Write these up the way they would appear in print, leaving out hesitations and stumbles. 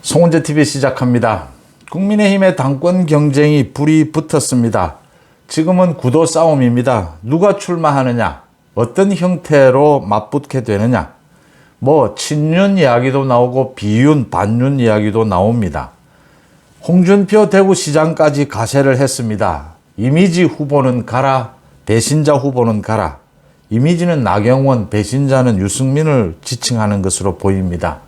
송은재TV 시작합니다. 국민의힘의 당권 경쟁이 불이 붙었습니다. 지금은 구도 싸움입니다. 누가 출마하느냐, 어떤 형태로 맞붙게 되느냐, 친윤 이야기도 나오고 비윤, 반윤 이야기도 나옵니다. 홍준표 대구시장까지 가세를 했습니다. 이미지 후보는 가라, 배신자 후보는 가라. 이미지는 나경원, 배신자는 유승민을 지칭하는 것으로 보입니다.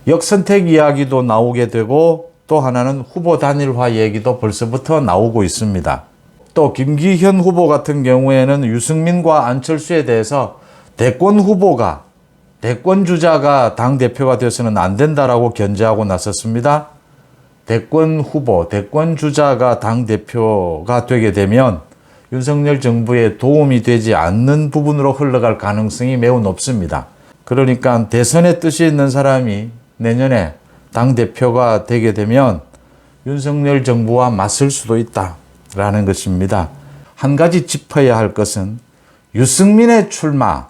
역선택 이야기도 나오게 되고 또 하나는 후보 단일화 얘기도 벌써부터 나오고 있습니다. 또 김기현 후보 같은 경우에는 유승민과 안철수에 대해서 대권 후보가, 대권 주자가 당대표가 되어서는 안 된다라고 견제하고 나섰습니다. 대권 후보, 대권 주자가 당대표가 되게 되면 윤석열 정부에 도움이 되지 않는 부분으로 흘러갈 가능성이 매우 높습니다. 그러니까 대선에 뜻이 있는 사람이 내년에 당대표가 되게 되면 윤석열 정부와 맞설 수도 있다라는 것입니다. 한 가지 짚어야 할 것은 유승민의 출마에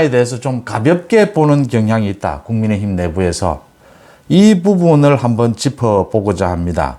대해서 좀 가볍게 보는 경향이 있다. 국민의힘 내부에서. 이 부분을 한번 짚어보고자 합니다.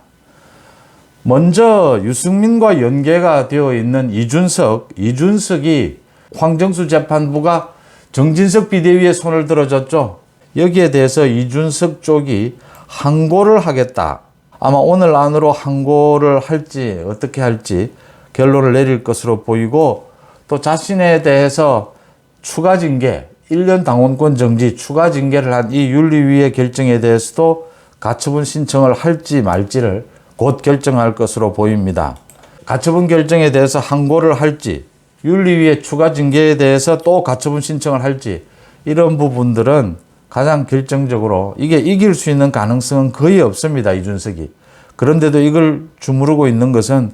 먼저 유승민과 연계가 되어 있는 이준석이 황정수 재판부가 정진석 비대위의 손을 들어줬죠. 여기에 대해서 이준석 쪽이 항고를 하겠다. 아마 오늘 안으로 항고를 할지 어떻게 할지 결론을 내릴 것으로 보이고, 또 자신에 대해서 추가 징계, 1년 당원권 정지, 추가 징계를 한 이 윤리위의 결정에 대해서도 가처분 신청을 할지 말지를 곧 결정할 것으로 보입니다. 가처분 결정에 대해서 항고를 할지, 윤리위의 추가 징계에 대해서 또 가처분 신청을 할지, 이런 부분들은 가장 결정적으로 이게 이길 수 있는 가능성은 거의 없습니다. 이준석이. 그런데도 이걸 주무르고 있는 것은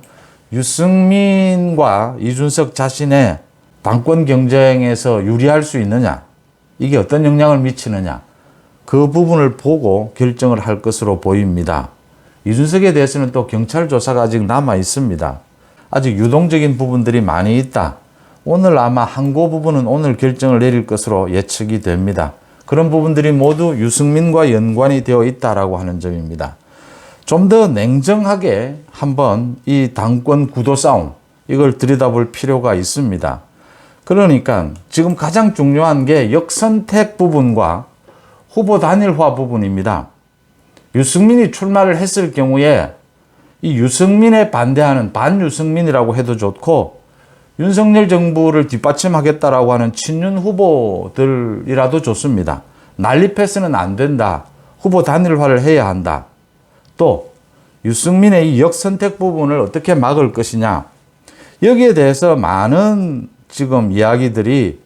유승민과 이준석 자신의 당권 경쟁에서 유리할 수 있느냐, 이게 어떤 영향을 미치느냐, 그 부분을 보고 결정을 할 것으로 보입니다. 이준석에 대해서는 또 경찰 조사가 아직 남아 있습니다. 아직 유동적인 부분들이 많이 있다. 오늘 아마 항고 부분은 오늘 결정을 내릴 것으로 예측이 됩니다. 그런 부분들이 모두 유승민과 연관이 되어 있다라고 하는 점입니다. 좀 더 냉정하게 한번 이 당권 구도 싸움, 이걸 들여다볼 필요가 있습니다. 그러니까 지금 가장 중요한 게 역선택 부분과 후보 단일화 부분입니다. 유승민이 출마를 했을 경우에 이 유승민에 반대하는 반유승민이라고 해도 좋고, 윤석열 정부를 뒷받침하겠다라고 하는 친윤 후보들이라도 좋습니다. 난립해서는 안 된다. 후보 단일화를 해야 한다. 또 유승민의 이 역선택 부분을 어떻게 막을 것이냐. 여기에 대해서 많은 지금 이야기들이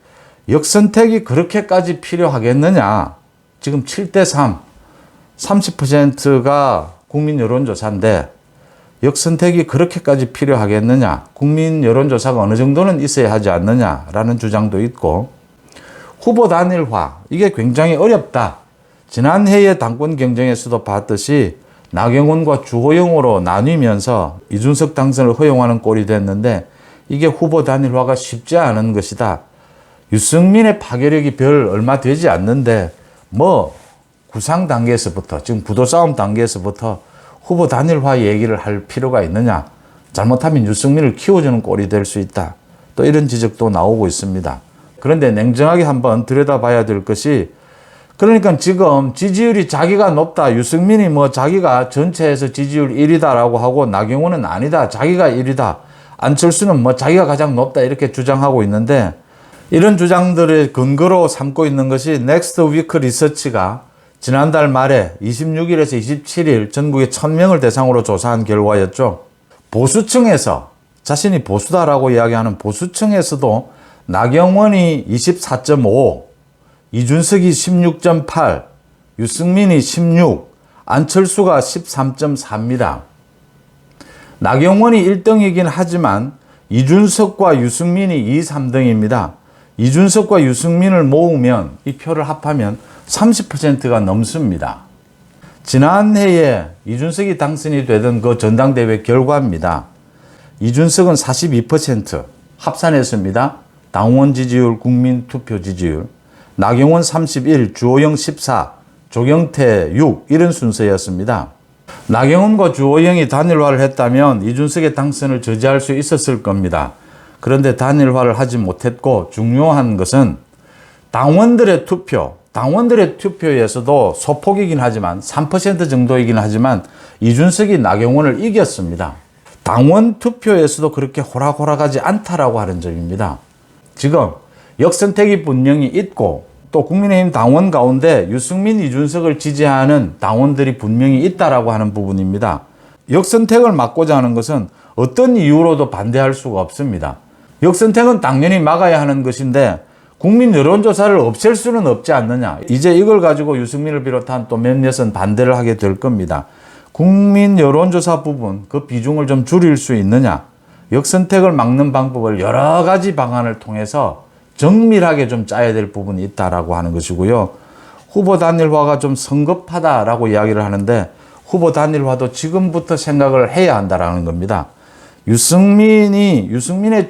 역선택이 그렇게까지 필요하겠느냐. 지금 7대3, 30%가 국민 여론조사인데 역선택이 그렇게까지 필요하겠느냐, 국민 여론조사가 어느 정도는 있어야 하지 않느냐라는 주장도 있고, 후보 단일화, 이게 굉장히 어렵다. 지난해의 당권 경쟁에서도 봤듯이 나경원과 주호영으로 나뉘면서 이준석 당선을 허용하는 꼴이 됐는데, 이게 후보 단일화가 쉽지 않은 것이다. 유승민의 파괴력이 별 얼마 되지 않는데 구상 단계에서부터, 지금 구도 싸움 단계에서부터 후보 단일화 얘기를 할 필요가 있느냐. 잘못하면 유승민을 키워주는 꼴이 될 수 있다. 또 이런 지적도 나오고 있습니다. 그런데 냉정하게 한번 들여다봐야 될 것이, 그러니까 지금 지지율이 자기가 높다. 유승민이 자기가 전체에서 지지율 1위다라고 하고, 나경원은 아니다. 자기가 1위다. 안철수는 자기가 가장 높다. 이렇게 주장하고 있는데, 이런 주장들의 근거로 삼고 있는 것이 넥스트 위크 리서치가 지난달 말에 26일에서 27일 전국에 1000명을 대상으로 조사한 결과였죠. 보수층에서, 자신이 보수다라고 이야기하는 보수층에서도 나경원이 24.5, 이준석이 16.8, 유승민이 16, 안철수가 13.4입니다. 나경원이 1등이긴 하지만 이준석과 유승민이 2, 3등입니다. 이준석과 유승민을 모으면, 이 표를 합하면 30%가 넘습니다. 지난해에 이준석이 당선이 되던 그 전당대회 결과입니다. 이준석은 42% 합산했습니다. 당원 지지율, 국민 투표 지지율. 나경원 31, 주호영 14, 조경태 6 이런 순서였습니다. 나경원과 주호영이 단일화를 했다면 이준석의 당선을 저지할 수 있었을 겁니다. 그런데 단일화를 하지 못했고 중요한 것은 당원들의 투표에서도 소폭이긴 하지만 3% 정도이긴 하지만 이준석이 나경원을 이겼습니다. 당원 투표에서도 그렇게 호락호락하지 않다라고 하는 점입니다. 지금 역선택이 분명히 있고 또 국민의힘 당원 가운데 유승민, 이준석을 지지하는 당원들이 분명히 있다라고 하는 부분입니다. 역선택을 막고자 하는 것은 어떤 이유로도 반대할 수가 없습니다. 역선택은 당연히 막아야 하는 것인데 국민 여론조사를 없앨 수는 없지 않느냐. 이제 이걸 가지고 유승민을 비롯한 또 몇몇은 반대를 하게 될 겁니다. 국민 여론조사 부분 그 비중을 좀 줄일 수 있느냐. 역선택을 막는 방법을 여러 가지 방안을 통해서 정밀하게 좀 짜야 될 부분이 있다라고 하는 것이고요. 후보 단일화가 좀 성급하다라고 이야기를 하는데 후보 단일화도 지금부터 생각을 해야 한다라는 겁니다. 유승민의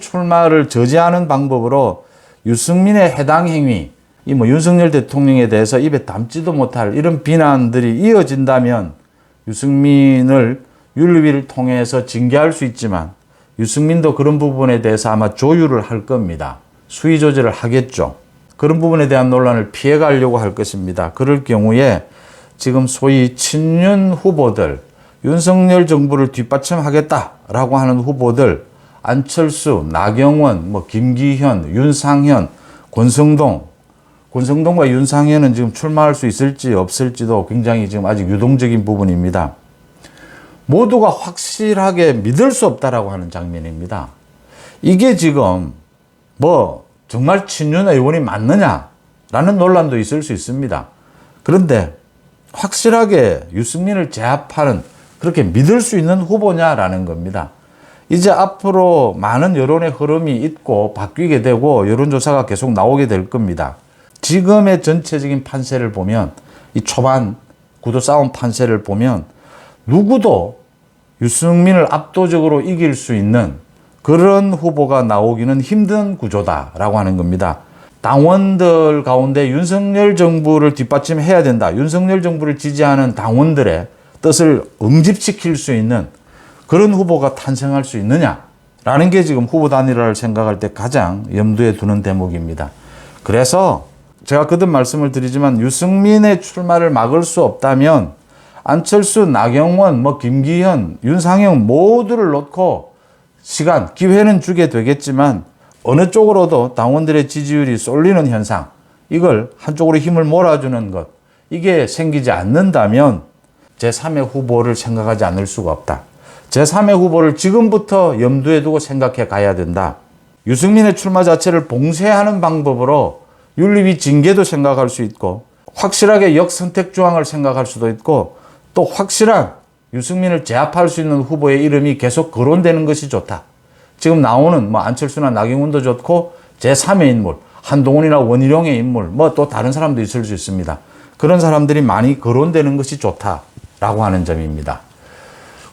출마를 저지하는 방법으로 유승민의 해당 행위, 윤석열 대통령에 대해서 입에 담지도 못할 이런 비난들이 이어진다면 유승민을 윤리위를 통해서 징계할 수 있지만 유승민도 그런 부분에 대해서 아마 조율을 할 겁니다. 수위 조절을 하겠죠. 그런 부분에 대한 논란을 피해가려고 할 것입니다. 그럴 경우에 지금 소위 친윤 후보들, 윤석열 정부를 뒷받침하겠다라고 하는 후보들, 안철수, 나경원, 김기현, 윤상현, 권성동과 윤상현은 지금 출마할 수 있을지 없을지도 굉장히 지금 아직 유동적인 부분입니다. 모두가 확실하게 믿을 수 없다라고 하는 장면입니다. 이게 지금 정말 친윤 의원이 맞느냐라는 논란도 있을 수 있습니다. 그런데 확실하게 유승민을 제압하는 그렇게 믿을 수 있는 후보냐라는 겁니다. 이제 앞으로 많은 여론의 흐름이 있고 바뀌게 되고 여론조사가 계속 나오게 될 겁니다. 지금의 전체적인 판세를 보면 이 초반 구도 싸움 판세를 보면 누구도 유승민을 압도적으로 이길 수 있는 그런 후보가 나오기는 힘든 구조다라고 하는 겁니다. 당원들 가운데 윤석열 정부를 뒷받침해야 된다. 윤석열 정부를 지지하는 당원들의 뜻을 응집시킬 수 있는 그런 후보가 탄생할 수 있느냐라는 게 지금 후보 단일화를 생각할 때 가장 염두에 두는 대목입니다. 그래서 제가 거듭 말씀을 드리지만 유승민의 출마를 막을 수 없다면 안철수, 나경원, 김기현, 윤상현 모두를 놓고 기회는 주게 되겠지만 어느 쪽으로도 당원들의 지지율이 쏠리는 현상, 이걸 한쪽으로 힘을 몰아주는 것, 이게 생기지 않는다면 제3의 후보를 생각하지 않을 수가 없다. 제3의 후보를 지금부터 염두에 두고 생각해 가야 된다. 유승민의 출마 자체를 봉쇄하는 방법으로 윤리위 징계도 생각할 수 있고 확실하게 역선택 조항을 생각할 수도 있고 또 확실한 유승민을 제압할 수 있는 후보의 이름이 계속 거론되는 것이 좋다. 지금 나오는 안철수나 나경원도 좋고 제3의 인물, 한동훈이나 원희룡의 인물, 또 다른 사람도 있을 수 있습니다. 그런 사람들이 많이 거론되는 것이 좋다라고 하는 점입니다.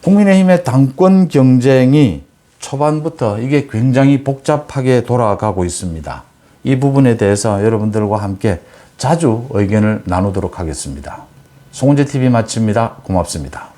국민의힘의 당권 경쟁이 초반부터 이게 굉장히 복잡하게 돌아가고 있습니다. 이 부분에 대해서 여러분들과 함께 자주 의견을 나누도록 하겠습니다. 송은재TV 마칩니다. 고맙습니다.